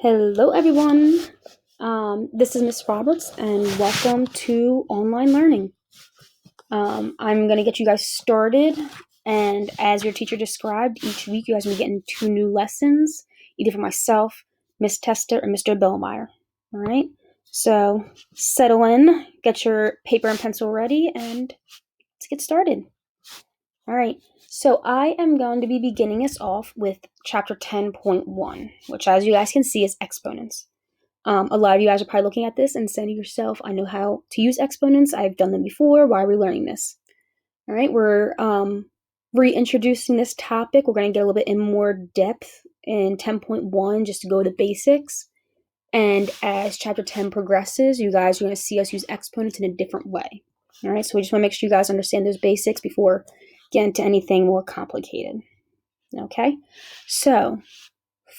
Hello, everyone. This is Miss Roberts, and welcome to online learning. I'm going to get you guys started, and as your teacher described, each week you guys will be getting 2 new lessons, either from myself, Miss Tester, or Mr. Billmeyer. All right, so settle in, get your paper and pencil ready, and let's get started. All right, so I am going to be beginning us off with chapter 10.1, which, as you guys can see, is exponents. A lot of you guys are probably looking at this and saying to yourself, I know how to use exponents. I've done them before. Why are we learning this? All right, we're reintroducing this topic. We're going to get a little bit in more depth in 10.1 just to go over the basics. And as chapter 10 progresses, you guys are going to see us use exponents in a different way. All right, so we just want to make sure you guys understand those basics before getting into anything more complicated. Okay, so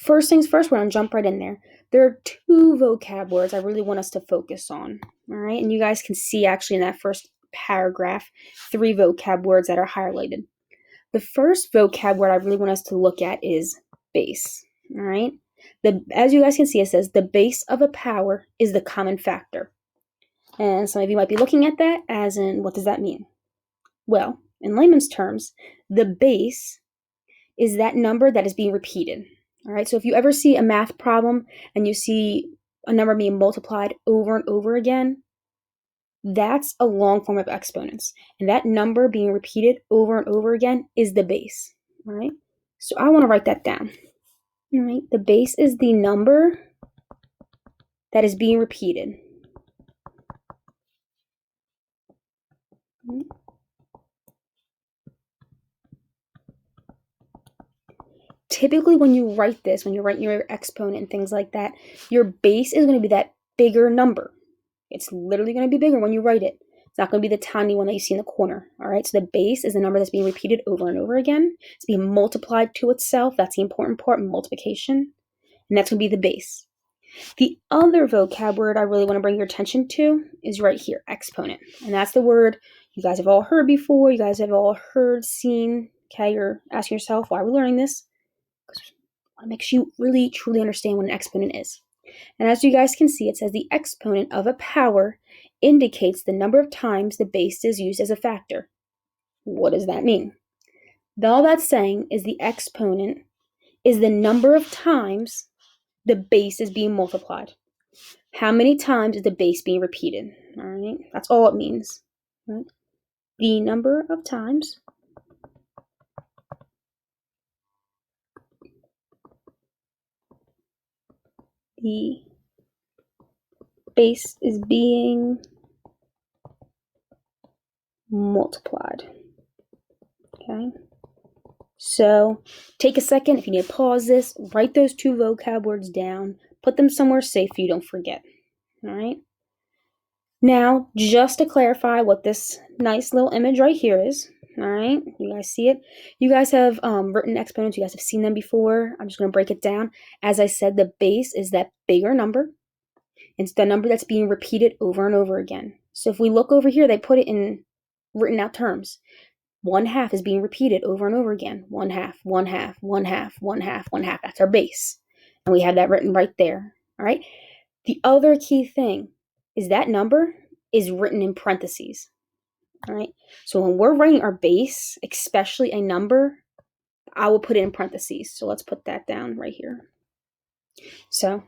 first things first, we're going to jump right in there. There are 2 vocab words I really want us to focus on, all right? And you guys can see actually in that first paragraph 3 vocab words that are highlighted. The first vocab word I really want us to look at is base, all right? As you guys can see, it says the base of a power is the common factor. And some of you might be looking at that as in, what does that mean? Well, in layman's terms, the base is that number that is being repeated. All right, so if you ever see a math problem and you see a number being multiplied over and over again, that's a long form of exponents. And that number being repeated over and over again is the base. All right, so I want to write that down. All right, the base is the number that is being repeated. Typically, when you write this, when you write your exponent and things like that, your base is going to be that bigger number. It's literally going to be bigger when you write it. It's not going to be the tiny one that you see in the corner. All right, so the base is the number that's being repeated over and over again. It's being multiplied to itself. That's the important part, multiplication. And that's going to be the base. The other vocab word I really want to bring your attention to is right here, exponent. And that's the word you guys have all heard before. You guys have all heard, seen. Okay, you're asking yourself, why are we learning this? Because I want to make sure you really, truly understand what an exponent is. And as you guys can see, it says the exponent of a power indicates the number of times the base is used as a factor. What does that mean? All that's saying is the exponent is the number of times the base is being multiplied. How many times is the base being repeated? All right, that's all it means. Right? The number of times the base is being multiplied. Okay, so take a second. If you need to pause this, write those 2 vocab words down, put them somewhere safe so you don't forget. All right, now just to clarify what this nice little image right here is. All right, you guys see it? You guys have written exponents. You guys have seen them before. I'm just going to break it down. As I said, the base is that bigger number. It's the number that's being repeated over and over again. So if we look over here, they put it in written out terms. 1/2 is being repeated over and over again. 1/2, 1/2, 1/2, 1/2, 1/2. That's our base. And we have that written right there. All right. The other key thing is that number is written in parentheses. All right. So when we're writing our base, especially a number, I will put it in parentheses. So let's put that down right here. So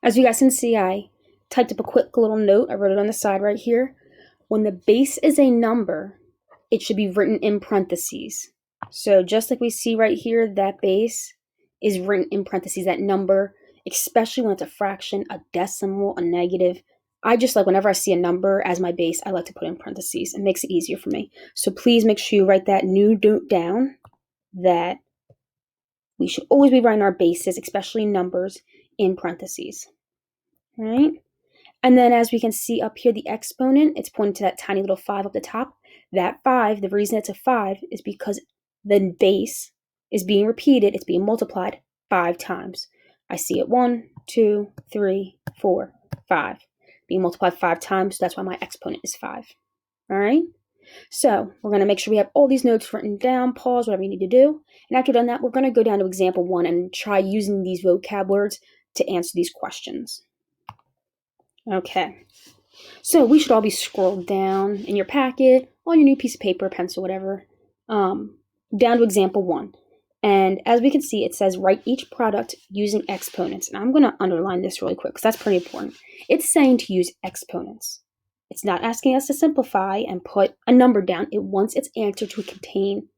as you guys can see, I typed up a quick little note. I wrote it on the side right here. When the base is a number, it should be written in parentheses. So just like we see right here, that base is written in parentheses, that number, especially when it's a fraction, a decimal, a negative. I just like whenever I see a number as my base, I like to put in parentheses. It makes it easier for me. So please make sure you write that new note down that we should always be writing our bases, especially numbers, in parentheses. All right? And then as we can see up here, the exponent, it's pointing to that tiny little 5 up the top. That 5, the reason it's a 5 is because the base is being repeated. It's being multiplied 5 times. I see it 1, 2, 3, 4, 5. Being multiplied 5 times, so that's why my exponent is 5. All right? So we're going to make sure we have all these notes written down, pause, whatever you need to do. And after you've done that, we're going to go down to example 1 and try using these vocab words to answer these questions. Okay, so we should all be scrolled down in your packet, on your new piece of paper, pencil, whatever, down to example 1. And as we can see, it says write each product using exponents. And I'm going to underline this really quick because that's pretty important. It's saying to use exponents. It's not asking us to simplify and put a number down. It wants its answer to contain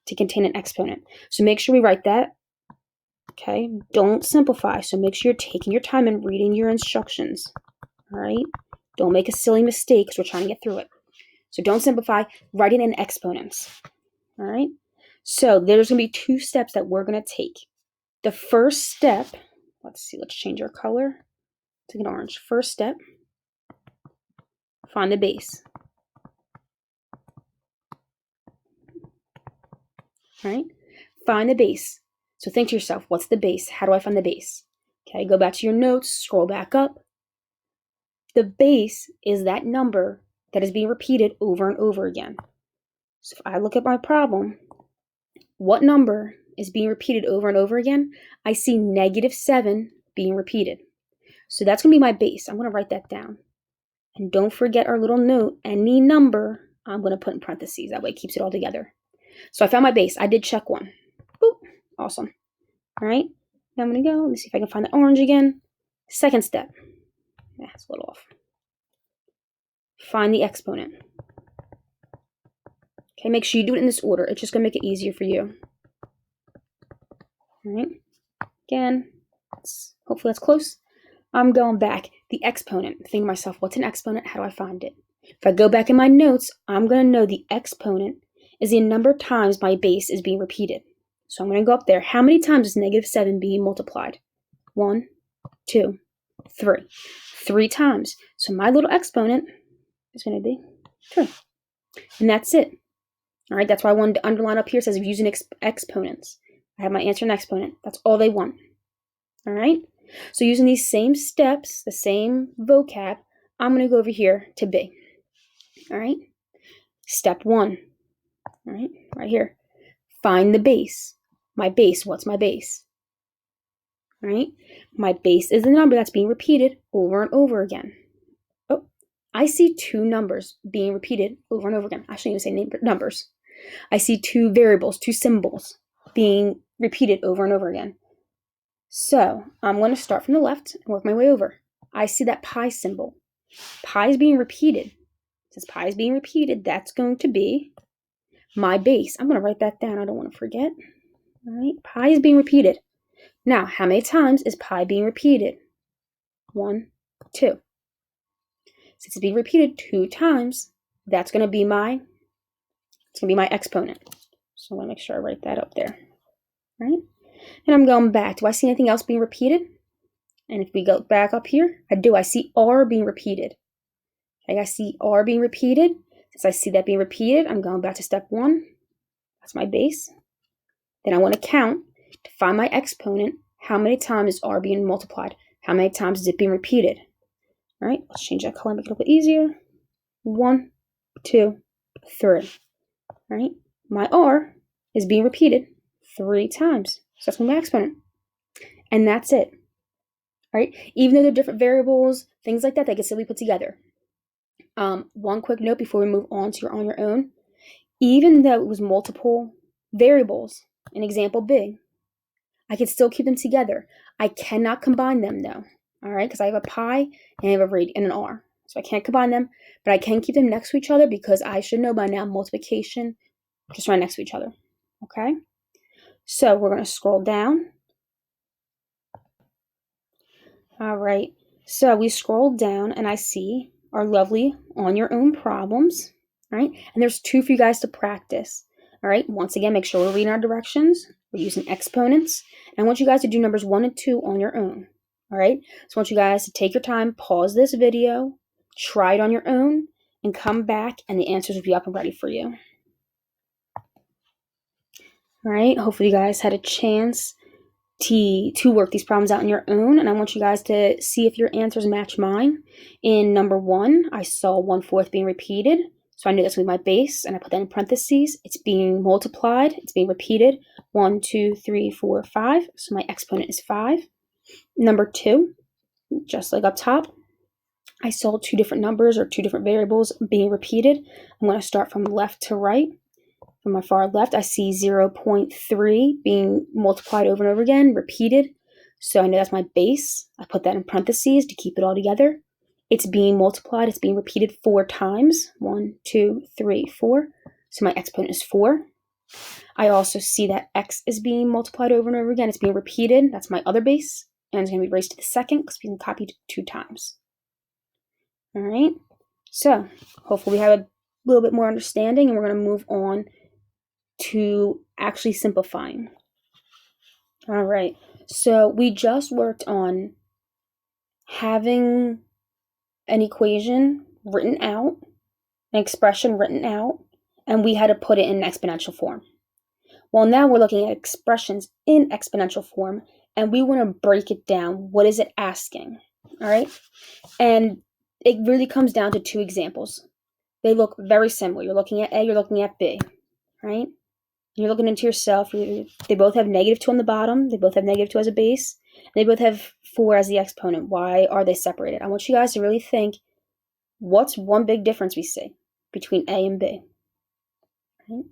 an exponent. So make sure we write that. Okay, don't simplify. So make sure you're taking your time and reading your instructions. All right, don't make a silly mistake because we're trying to get through it. So don't simplify, write it in exponents. All right, so there's going to be 2 steps that we're going to take. The first step, let's change our color to an orange. First step, find the base. All right, find the base. So think to yourself, what's the base? How do I find the base? Okay, go back to your notes, scroll back up. The base is that number that is being repeated over and over again. So if I look at my problem, what number is being repeated over and over again? I see -7 being repeated. So that's going to be my base. I'm going to write that down. And don't forget our little note, any number, I'm going to put in parentheses. That way it keeps it all together. So I found my base. I did check 1. Boop. Awesome. All right. Now I'm going to go. Let me see if I can find the orange again. Second step. It's a little off. Find the exponent. Okay, make sure you do it in this order. It's just going to make it easier for you. All right. Again, hopefully that's close. I'm going back. The exponent. Think to myself, what's an exponent? How do I find it? If I go back in my notes, I'm going to know the exponent is the number of times my base is being repeated. So I'm going to go up there. How many times is -7 being multiplied? 1, 2, 3. 3 times. So my little exponent is going to be 3. And that's it. All right, that's why I wanted to underline up here. It says using exponents. I have my answer and exponent. That's all they want. All right, so using these same steps, the same vocab, I'm going to go over here to B. All right, step 1. All right here. Find the base. My base, what's my base? All right, my base is the number that's being repeated over and over again. Oh, I see 2 numbers being repeated over and over again. I shouldn't even say numbers. I see 2 variables, 2 symbols being repeated over and over again. So I'm going to start from the left and work my way over. I see that pi symbol. Pi is being repeated. Since pi is being repeated, that's going to be my base. I'm going to write that down. I don't want to forget. All right, pi is being repeated. Now, how many times is pi being repeated? 1, 2. Since it's being repeated 2 times, that's going to be my exponent. So I want to make sure I write that up there. All right? And I'm going back. Do I see anything else being repeated? And if we go back up here, I see R being repeated. Okay, I see R being repeated. Since I see that being repeated, I'm going back to step 1. That's my base. Then I want to count to find my exponent. How many times is R being multiplied? How many times is it being repeated? All right, let's change that color, make it a little bit easier. 1, 2, 3. All right, my R is being repeated 3 times. So that's my exponent. And that's it. All right, even though they're different variables, things like that, they get silly put together. One quick note before we move on to on your own. Even though it was multiple variables in example B, I can still keep them together. I cannot combine them though. All right, because I have a pi and I have a radian and an R. So I can't combine them, but I can keep them next to each other because I should know by now multiplication just right next to each other. Okay, so we're going to scroll down. All right, so we scroll down and I see our lovely on your own problems. All right, and there's 2 for you guys to practice. All right, once again, make sure we're reading our directions. We're using exponents. And I want you guys to do numbers 1 and 2 on your own. All right, so I want you guys to take your time, pause this video, try it on your own, and come back and the answers will be up and ready for you. All right, hopefully you guys had a chance to work these problems out on your own, and I want you guys to see if your answers match mine. In number 1, I saw 1/4 being repeated, so I knew that's going to be my base, and I put that in parentheses. It's being multiplied, it's being repeated, 1, 2, 3, 4, 5, so my exponent is 5. Number 2, just like up top, I saw 2 different numbers or 2 different variables being repeated. I'm going to start from left to right. From my far left, I see 0.3 being multiplied over and over again, repeated. So I know that's my base. I put that in parentheses to keep it all together. It's being multiplied. It's being repeated 4 times. 1, 2, 3, 4. So my exponent is 4. I also see that x is being multiplied over and over again. It's being repeated. That's my other base. And it's going to be raised to the second because we can copy 2 times. All right. So hopefully we have a little bit more understanding, and we're going to move on to actually simplifying. All right. So we just worked on having an equation written out, an expression written out, and we had to put it in exponential form. Well, now we're looking at expressions in exponential form, and we want to break it down. What is it asking? All right. And it really comes down to 2 examples. They look very similar. You're looking at A, you're looking at B, right? You're looking into yourself. They both have -2 on the bottom. They both have -2 as a base. They both have 4 as the exponent. Why are they separated? I want you guys to really think, what's one big difference we see between A and B? Right?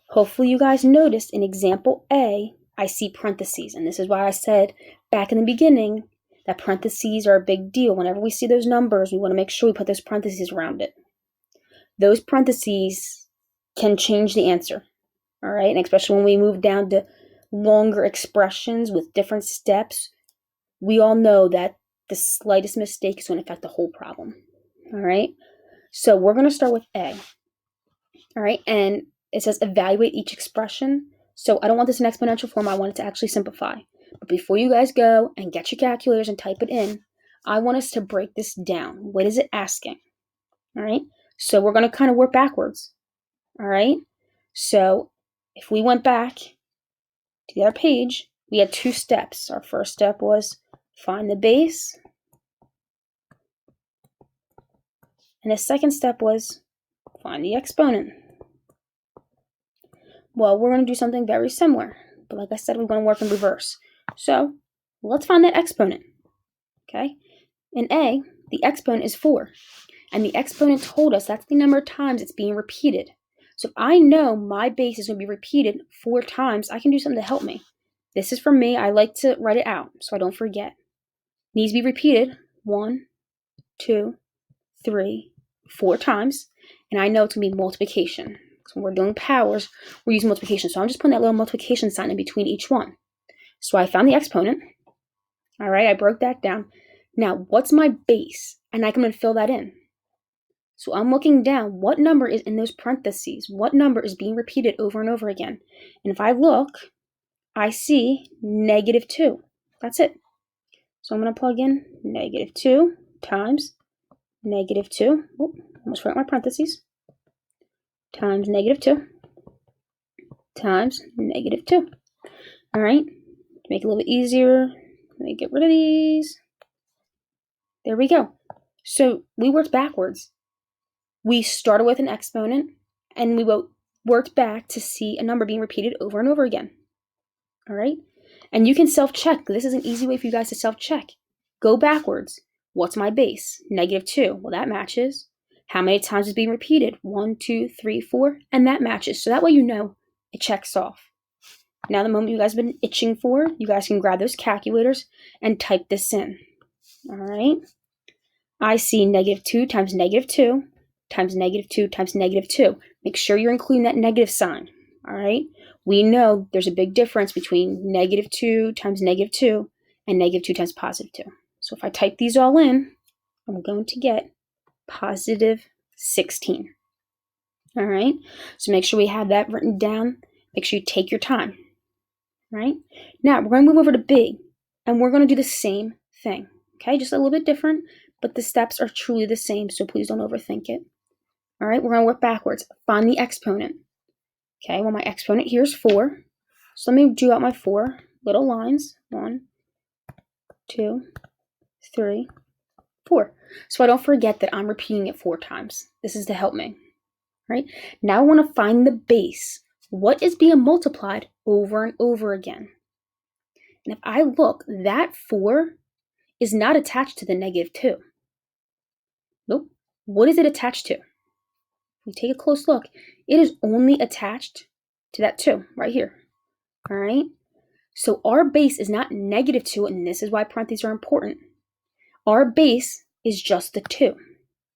Hopefully you guys noticed in example A, I see parentheses. And this is why I said back in the beginning that parentheses are a big deal. Whenever we see those numbers, we want to make sure we put those parentheses around it. Those parentheses can change the answer. All right, and especially when we move down to longer expressions with different steps, we all know that the slightest mistake is going to affect the whole problem. All right, so we're going to start with A. All right, and it says evaluate each expression. So I don't want this in exponential form. I want it to actually simplify. But before you guys go and get your calculators and type it in, I want us to break this down. What is it asking? All right, so we're going to kind of work backwards. All right, so if we went back to the other page, we had 2 steps. Our first step was find the base. And the second step was find the exponent. Well, we're going to do something very similar. But like I said, we're going to work in reverse. So let's find that exponent. Okay? In A, the exponent is 4. And the exponent told us that's the number of times it's being repeated. So if I know my base is going to be repeated 4 times, I can do something to help me. This is for me. I like to write it out so I don't forget. It needs to be repeated 1, 2, 3, 4 times. And I know it's going to be multiplication. So when we're doing powers, we're using multiplication. So I'm just putting that little multiplication sign in between each one. So I found the exponent. All right, I broke that down. Now, what's my base? And I'm going to fill that in. So I'm looking down. What number is in those parentheses? What number is being repeated over and over again? And if I look, I see -2. That's it. So I'm going to plug in -2 times -2. Oh, almost forgot my parentheses. Times -2 times -2. All right. To make it a little bit easier, let me get rid of these. There we go. So we worked backwards. We started with an exponent, and we worked back to see a number being repeated over and over again. All right? And you can self-check. This is an easy way for you guys to self-check. Go backwards. What's my base? -2. Well, that matches. How many times is being repeated? 1, 2, 3, 4. And that matches. So that way you know it checks off. Now the moment you guys have been itching for, you guys can grab those calculators and type this in. All right? I see -2 times -2 times -2 times -2. Make sure you're including that negative sign. All right? We know there's a big difference between -2 times -2 and -2 times +2. So if I type these all in, I'm going to get +16. All right? So make sure we have that written down. Make sure you take your time. All right? Now we're going to move over to B, and we're going to do the same thing. Okay? Just a little bit different, but the steps are truly the same, so please don't overthink it. All right? We're going to work backwards. Find the exponent. Okay, well, my exponent here is 4. So let me do out my 4 little lines. 1, 2, 3, 4. So I don't forget that I'm repeating it 4 times. This is to help me. All right? Now I want to find the base. What is being multiplied over and over again? And if I look, that 4 is not attached to the -2. Nope. What is it attached to? If we take a close look, it is only attached to that 2 right here. All right? So our base is not -2, and this is why parentheses are important. Our base is just the 2.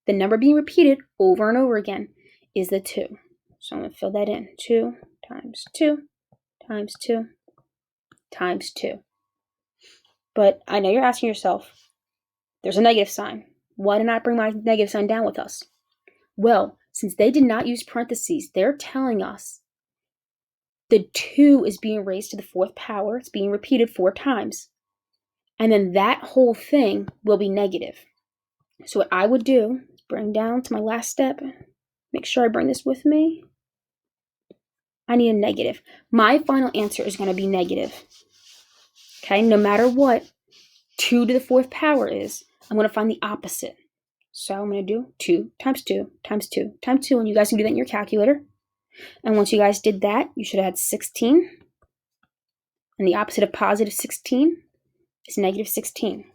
The number being repeated over and over again is the 2. So I'm going to fill that in. 2 times 2 times 2 times 2. But I know you're asking yourself, there's a negative sign. Why did I not bring my negative sign down with us? Well, since they did not use parentheses, they're telling us the 2 is being raised to the 4th power. It's being repeated 4 times. And then that whole thing will be negative. So what I would do is bring down to my last step. Make sure I bring this with me. I need a negative. My final answer is going to be negative. Okay, no matter what 2 to the 4th power is, I'm going to find the opposite. So I'm going to do 2 times 2 times 2 times 2, and you guys can do that in your calculator. And once you guys did that, you should have had 16. And the opposite of positive 16 is negative 16.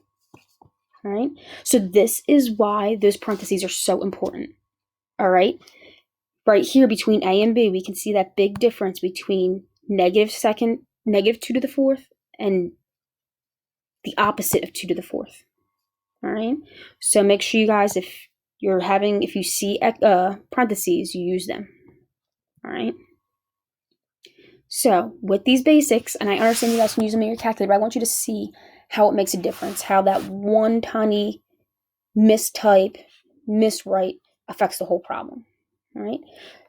All right, so this is why those parentheses are so important. All right, right here between A and B, we can see that big difference between negative 2 to the 4th and the opposite of 2 to the 4th. All right, so make sure you guys, if you see parentheses, you use them. All right. So with these basics, and I understand you guys can use them in your calculator, but I want you to see how it makes a difference, how that one tiny mistype, miswrite affects the whole problem. All right.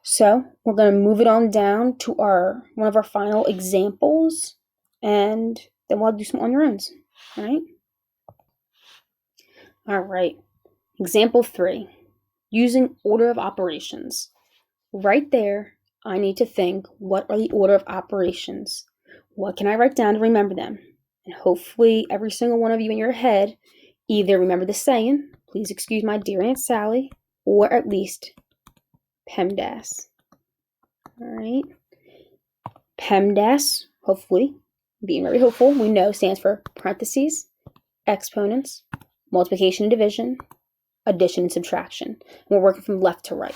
So we're going to move it on down to one of our final examples, and then we'll do some on your owns. All right. All right. Example 3, using order of operations. Right there, I need to think, what are the order of operations? What can I write down to remember them? And hopefully every single one of you in your head either remember the saying, please excuse my dear Aunt Sally, or at least PEMDAS. All right. PEMDAS, hopefully, being very hopeful, we know stands for parentheses, exponents, multiplication and division, addition and subtraction. And we're working from left to right.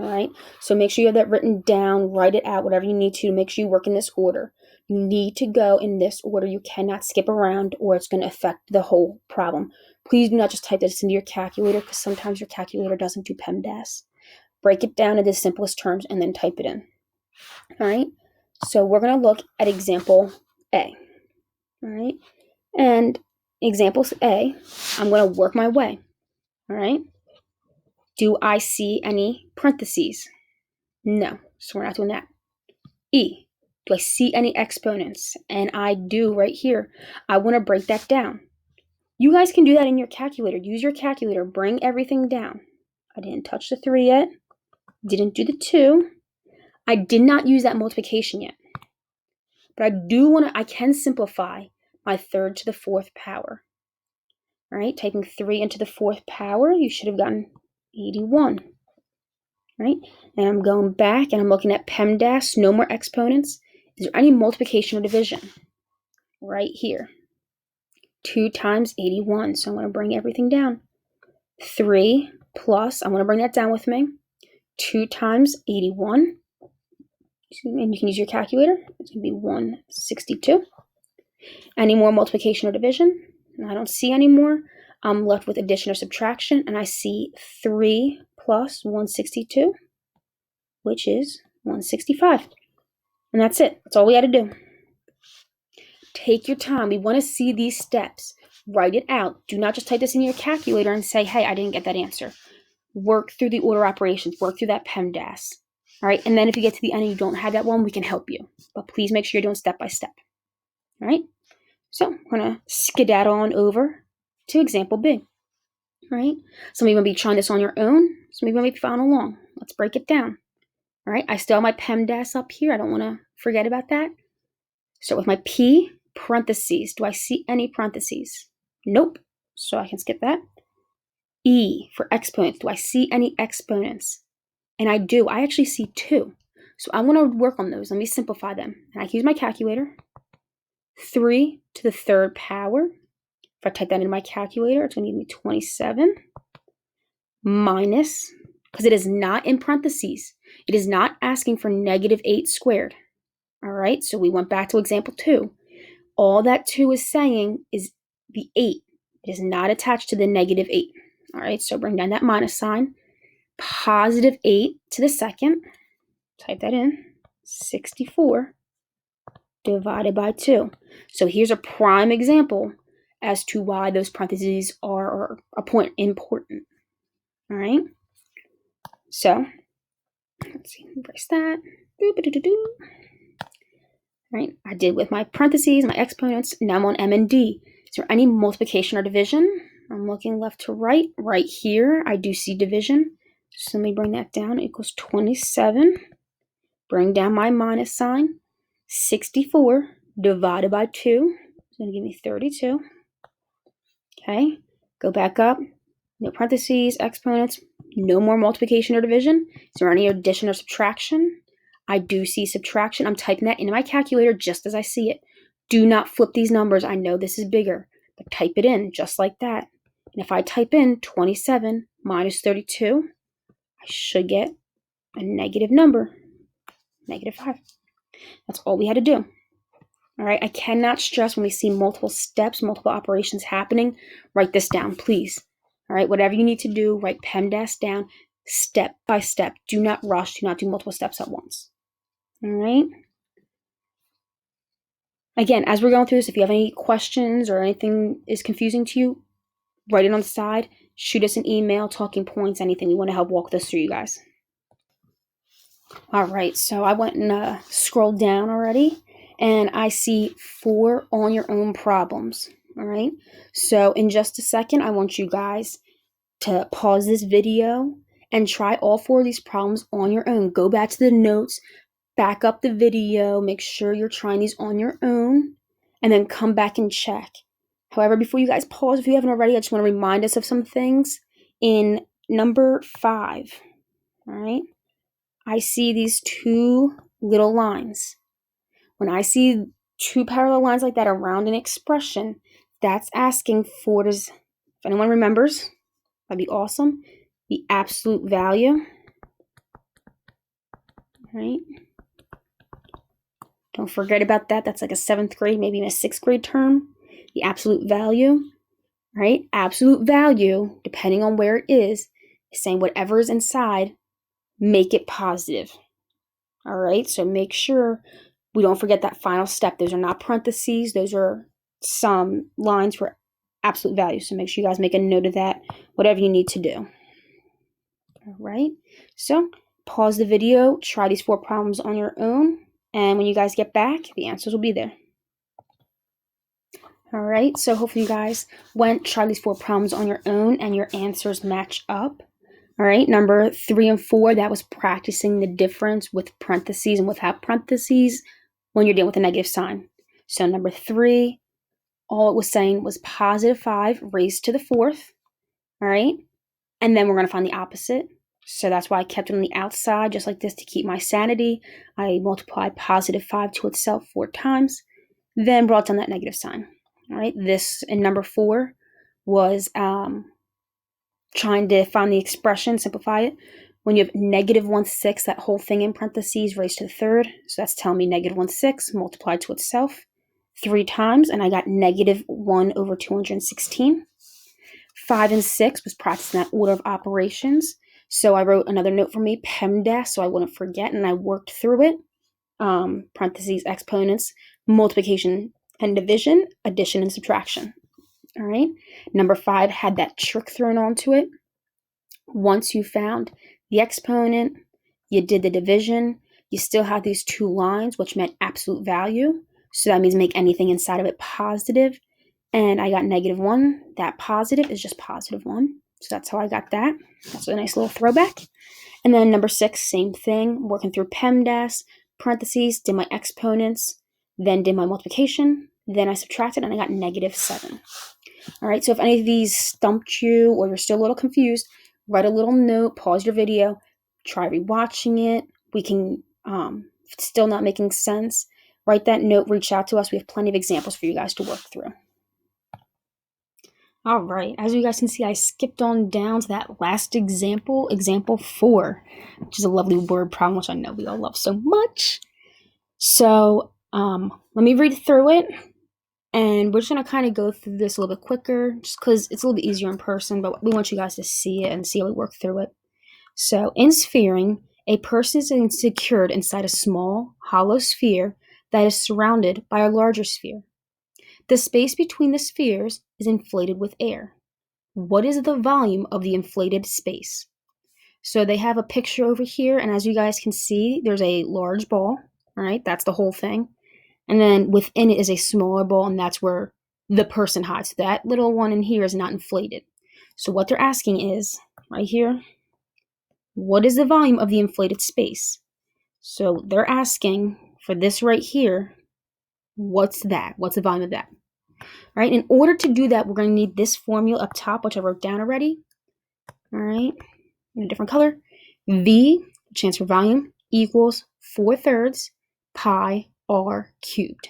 All right, so make sure you have that written down, write it out, whatever you need to make sure you work in this order. You need to go in this order. You cannot skip around or it's going to affect the whole problem. Please do not just type this into your calculator, because sometimes your calculator doesn't do PEMDAS. Break it down into the simplest terms and then type it in. All right, so we're going to look at example A. All right, and example A, I'm going to work my way. All right. Do I see any parentheses? No, so we're not doing that. E, do I see any exponents? And I do right here. I want to break that down. You guys can do that in your calculator. Use your calculator. Bring everything down. I didn't touch the 3 yet. Didn't do the 2. I did not use that multiplication yet. But I can simplify my 3rd to the 4th power. All right, typing 3 into the 4th power, you should have gotten 81. Right? And I'm going back and I'm looking at PEMDAS, no more exponents. Is there any multiplication or division? Right here. 2 times 81. So I'm going to bring everything down. 3 plus, I'm going to bring that down with me. 2 times 81. And you can use your calculator. It's going to be 162. Any more multiplication or division? I don't see any more. I'm left with addition or subtraction, and I see 3 plus 162, which is 165. And that's it. That's all we had to do. Take your time. We want to see these steps. Write it out. Do not just type this in your calculator and say, hey, I didn't get that answer. Work through the order operations. Work through that PEMDAS. All right. And then if you get to the end and you don't have that one, we can help you. But please make sure you're doing step by step. All right. So I'm going to skedaddle on over to example B. All right. Some of you might be trying this on your own. Some of you might be following along. Let's break it down. All right. I still have my PEMDAS up here. I don't want to forget about that. Start with my P, parentheses. Do I see any parentheses? Nope. So I can skip that. E for exponents. Do I see any exponents? And I do. I actually see 2. So I want to work on those. Let me simplify them. And I can use my calculator. 3 to the third power. If I type that into my calculator, it's going to give me 27 minus, because it is not in parentheses, it is not asking for negative 8 squared. All right, so we went back to example 2. All that 2 is saying is the 8. It is not attached to the negative 8. All right, so bring down that minus sign. Positive 8 to the second. Type that in. 64 divided by 2. So here's a prime example as to why those parentheses are a point important. All right, so let's see, erase that. All right, I did with my parentheses, my exponents. Now I'm on M and D. Is there any multiplication or division? I'm looking left to right. Right here, I do see division. So let me bring that down. It equals 27. Bring down my minus sign. 64 divided by 2 is going to give me 32. Okay, go back up. No parentheses, exponents. No more multiplication or division. Is there any addition or subtraction? I do see subtraction. I'm typing that into my calculator just as I see it. Do not flip these numbers. I know this is bigger, but type it in just like that. And if I type in 27 minus 32, I should get a negative number, negative 5. That's all we had to do. All right, I cannot stress when we see multiple steps, multiple operations happening, write this down, please. All right, whatever you need to do, write PEMDAS down step by step. Do not rush. Do not do multiple steps at once. All right. Again, as we're going through this, if you have any questions or anything is confusing to you, write it on the side. Shoot us an email, talking points, anything. We want to help walk this through, you guys. All right, so I went and scrolled down already, and I see 4 on your own problems. All right, so in just a second, I want you guys to pause this video and try all 4 of these problems on your own. Go back to the notes, back up the video, make sure you're trying these on your own, and then come back and check. However, before you guys pause, if you haven't already, I just want to remind us of some things. In number 5, all right, I see these 2 little lines. When I see 2 parallel lines like that around an expression, that's asking for, if anyone remembers, that'd be awesome, the absolute value. All right. Don't forget about that. That's like a 7th grade, maybe even a 6th grade term. The absolute value, right? Absolute value, depending on where it is saying whatever is inside, make it positive. All right, so make sure we don't forget that final step. Those are not parentheses. Those are some lines for absolute value. So make sure you guys make a note of that, whatever you need to do. All right, so pause the video, try these 4 problems on your own, and when you guys get back, the answers will be there. All right, so hopefully you guys try these 4 problems on your own and your answers match up. All right, number 3 and 4, that was practicing the difference with parentheses and without parentheses when you're dealing with a negative sign. So number 3, all it was saying was positive 5 raised to the 4th, all right? And then we're going to find the opposite. So that's why I kept it on the outside, just like this, to keep my sanity. I multiplied positive 5 to itself 4 times, then brought down that negative sign. All right, this in number 4 was trying to find the expression, simplify it. When you have negative 1/6, that whole thing in parentheses raised to the 3rd. So that's telling me negative 1/6 multiplied to itself 3 times, and I got negative 1 over 216. 5 and 6 was practicing that order of operations. So I wrote another note for me, PEMDAS, so I wouldn't forget, and I worked through it. Parentheses, exponents, multiplication and division, addition and subtraction. All right. Number 5 had that trick thrown onto it. Once you found the exponent, you did the division, you still have these 2 lines, which meant absolute value. So that means make anything inside of it positive. And I got negative 1. That positive is just positive 1. So that's how I got that. That's a nice little throwback. And then number 6, same thing, working through PEMDAS, parentheses, did my exponents, then did my multiplication, then I subtracted, and I got negative 7. All right, so if any of these stumped you or you're still a little confused, write a little note, pause your video, try rewatching it. We can, if it's still not making sense, write that note, reach out to us. We have plenty of examples for you guys to work through. All right, as you guys can see, I skipped on down to that last example, example 4, which is a lovely word problem, which I know we all love so much. So let me read through it, and we're just going to kind of go through this a little bit quicker, just because it's a little bit easier in person, but we want you guys to see it and see how we work through it. So in sphering, a person is secured inside a small, hollow sphere that is surrounded by a larger sphere. The space between the spheres is inflated with air. What is the volume of the inflated space? So they have a picture over here, and as you guys can see, there's a large ball, all right? That's the whole thing. And then within it is a smaller ball, and that's where the person hides. That little one in here is not inflated. So what they're asking is, right here, what is the volume of the inflated space? So they're asking for this right here, what's that? What's the volume of that? All right, in order to do that, we're going to need this formula up top, which I wrote down already. All right, in a different color. V, stands for volume, equals 4/3 pi r cubed.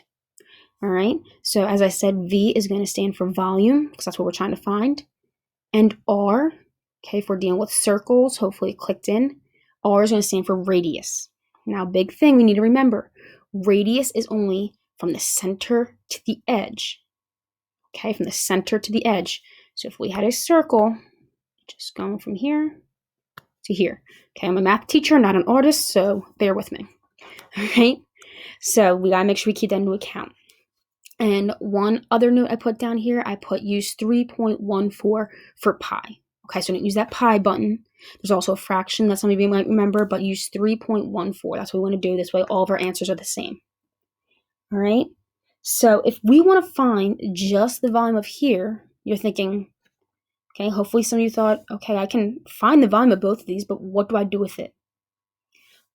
All right, so as I said, V is going to stand for volume, because that's what we're trying to find. And R, okay, if we're dealing with circles, hopefully it clicked in, R is going to stand for radius. Now, big thing we need to remember, radius is only from the center to the edge. Okay, from the center to the edge. So if we had a circle, just going from here to here. Okay, I'm a math teacher, not an artist, so bear with me. All right, so we gotta make sure we keep that into account. And one other note I put down here, I put use 3.14 for pi. Okay, so don't use that pi button. There's also a fraction that some of you might remember, but use 3.14. That's what we want to do. This way all of our answers are the same. All right, so if we want to find just the volume of here, you're thinking, okay, hopefully some of you thought, okay, I can find the volume of both of these, but what do I do with it?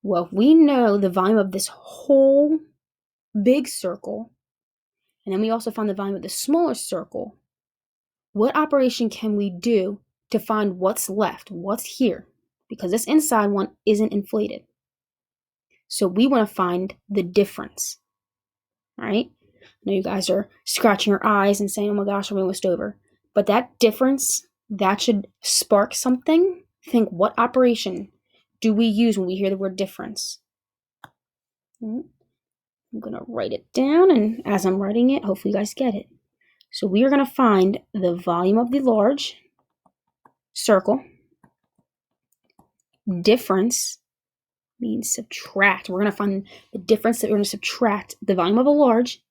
Well, if we know the volume of this whole big circle, and then we also find the volume of the smaller circle, what operation can we do to find what's left, what's here? Because this inside one isn't inflated. So we want to find the difference. All right? I know you guys are scratching your eyes and saying, oh my gosh, we're almost over. But that difference, that should spark something. Think, what operation do we use when we hear the word difference? I'm going to write it down, and as I'm writing it, hopefully you guys get it. So we are going to find the volume of the large circle. Difference means subtract. We're going to find the difference that we're going to subtract the volume of a large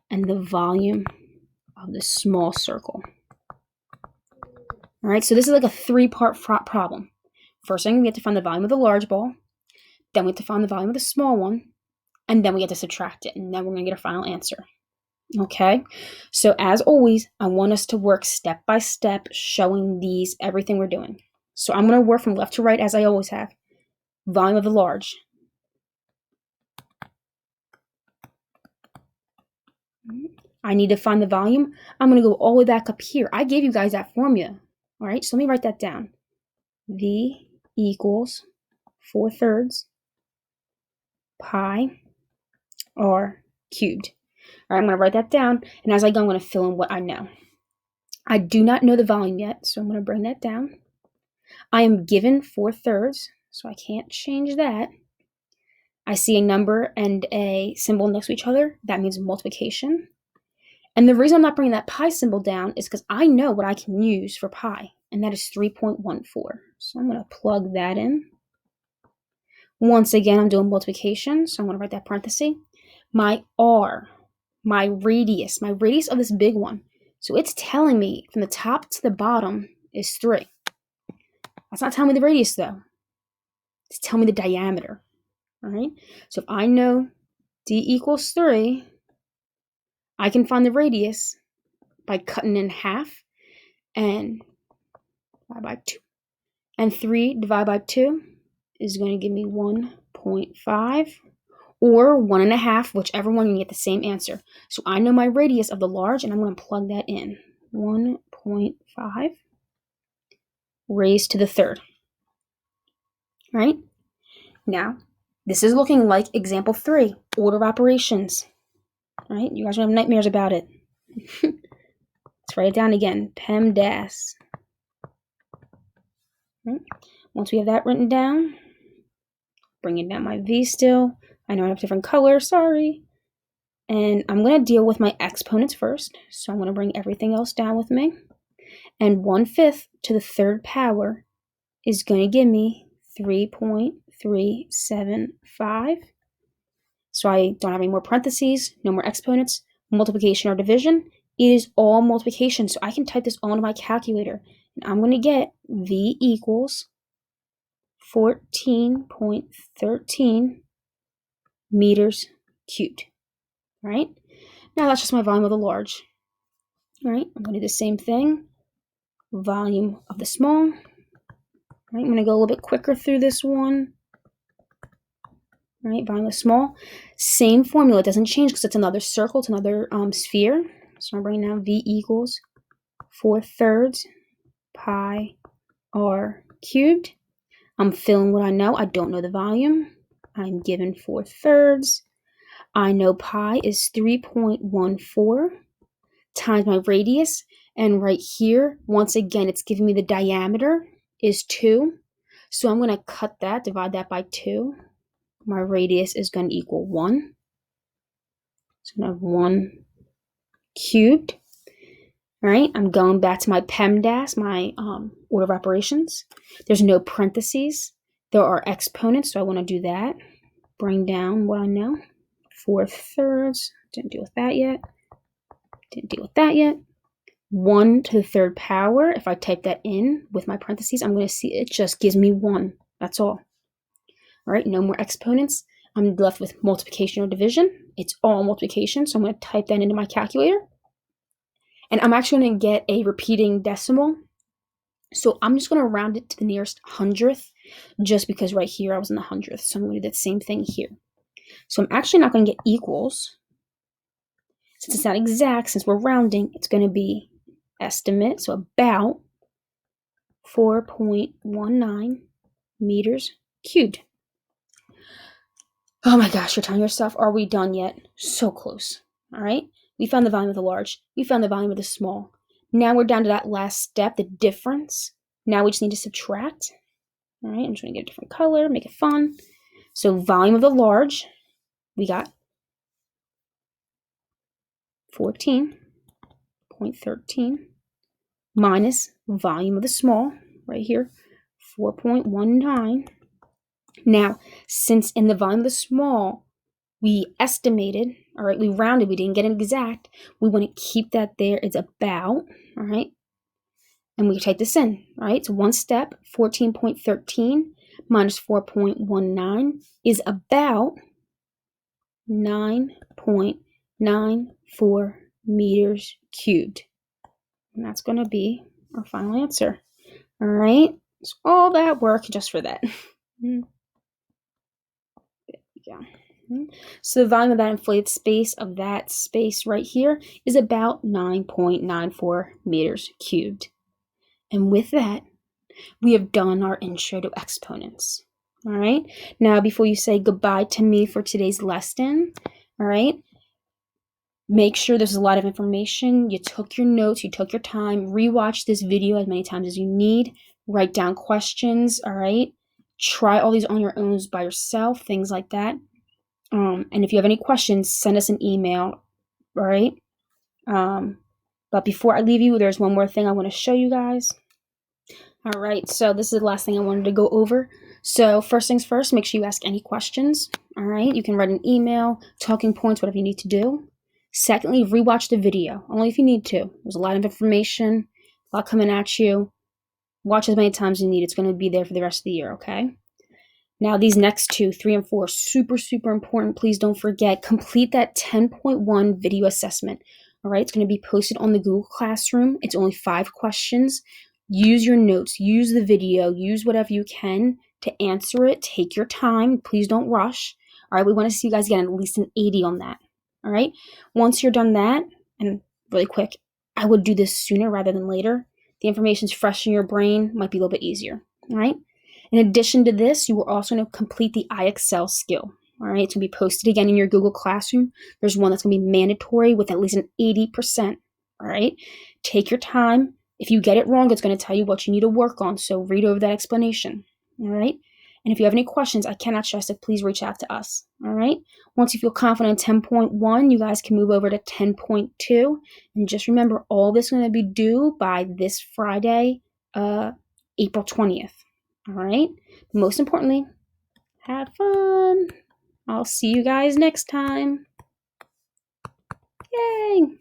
and the volume of the small circle. All right, so this is like a 3-part problem. First thing, we have to find the volume of the large ball. Then we have to find the volume of the small one. And then we have to subtract it. And then we're going to get our final answer. Okay, so as always, I want us to work step by step, showing these, everything we're doing. So I'm going to work from left to right as I always have. Volume of the large. I need to find the volume. I'm going to go all the way back up here. I gave you guys that formula. All right, so let me write that down. V equals 4/3 pi r cubed. All right, I'm going to write that down, and as I go, I'm going to fill in what I know. I do not know the volume yet, so I'm going to bring that down. I am given 4/3, so I can't change that. I see a number and a symbol next to each other. That means multiplication. And the reason I'm not bringing that pi symbol down is because I know what I can use for pi, and that is 3.14. So I'm going to plug that in. Once again, I'm doing multiplication, so I'm going to write that parenthesis. My r, my radius of this big one. So it's telling me from the top to the bottom is 3. That's not telling me the radius, though. It's telling me the diameter. All right? So if I know d equals 3, I can find the radius by cutting in half and divide by 2. And 3 divided by 2 is going to give me 1.5 or 1.5, whichever one, you get the same answer. So I know my radius of the large, and I'm going to plug that in. 1.5 raised to the 3rd. All right? Now, this is looking like example 3. order of operations. All right, you guys don't have nightmares about it. Let's write it down again. PEMDAS. Right. Once we have that written down, bringing down my V still. I know I have different colors, sorry. And I'm going to deal with my exponents first. So I'm going to bring everything else down with me. And 1/5 to the third power is going to give me 3.375. So I don't have any more parentheses, no more exponents, multiplication or division. It is all multiplication. So I can type this all into my calculator. And I'm going to get V equals 14.13 meters cubed. All right. Now that's just my volume of the large. All right. I'm going to do the same thing. Volume of the small. All right. I'm going to go a little bit quicker through this one. All right. Volume of the small. Same formula. It doesn't change because it's another circle. It's another sphere. So I'm bringing down V equals 4/3 pi r cubed. I'm filling what I know. I don't know the volume. I'm given 4/3. I know pi is 3.14 times my radius. And right here, once again, it's giving me the diameter is 2. So I'm going to cut that, divide that by 2. My radius is going to equal 1. So I'm going to have 1 cubed. All right, I'm going back to my PEMDAS, my order of operations. There's no parentheses. There are exponents, so I want to do that. Bring down what I know. 4/3. Didn't deal with that yet. Didn't deal with that yet. 1 to the third power. If I type that in with my parentheses, I'm going to see it just gives me 1. That's all. All right, no more exponents. I'm left with multiplication or division. It's all multiplication, so I'm going to type that into my calculator. And I'm actually going to get a repeating decimal. So I'm just going to round it to the nearest hundredth, just because right here I was in the hundredth. So I'm going to do that same thing here. So I'm actually not going to get equals. Since it's not exact, since we're rounding, it's going to be estimate. So about 4.19 meters cubed. Oh my gosh, you're telling yourself, are we done yet? So close. All right. We found the volume of the large. We found the volume of the small. Now we're down to that last step, the difference. Now we just need to subtract. All right, I'm just going to get a different color, make it fun. So volume of the large, we got 14.13 minus volume of the small, right here, 4.19. Now, since in the volume of the small, we estimated, all right, we rounded, we didn't get an exact, we want to keep that there. It's about, all right, and we type this in, all right, so one step, 14.13 minus 4.19 is about 9.94 meters cubed. And that's going to be our final answer, all right, so all that work just for that. Yeah. So the volume of that inflated space of that space right here is about 9.94 meters cubed. And with that, we have done our intro to exponents. All right. Now, before you say goodbye to me for today's lesson, all right, make sure there's a lot of information. You took your notes, you took your time, rewatch this video as many times as you need, write down questions, all right? Try all these on your own by yourself, things like that. And if you have any questions, send us an email, all right? But before I leave you, there's one more thing I want to show you guys. All right, so this is the last thing I wanted to go over. So first things first, make sure you ask any questions, all right? You can write an email, talking points, whatever you need to do. Secondly, rewatch the video, only if you need to. There's a lot of information, a lot coming at you. Watch as many times as you need. It's going to be there for the rest of the year, okay? Now, these next 2, 3, and 4, super, super important. Please don't forget, complete that 10.1 video assessment. All right, it's going to be posted on the Google Classroom. It's only 5 questions. Use your notes, use the video, use whatever you can to answer it. Take your time. Please don't rush. All right, we want to see you guys get at least an 80 on that. All right, once you're done that, and really quick, I would do this sooner rather than later. The information's fresh in your brain, might be a little bit easier. All right. In addition to this, you are also going to complete the iExcel skill. All right, it's going to be posted again in your Google Classroom. There's one that's going to be mandatory with at least an 80%. All right, take your time. If you get it wrong, it's going to tell you what you need to work on. So read over that explanation. All right, and if you have any questions, I cannot stress it, please reach out to us. All right, once you feel confident in 10.1, you guys can move over to 10.2. And just remember, all this is going to be due by this Friday, April 20th. All right, most importantly, have fun. I'll see you guys next time. Yay!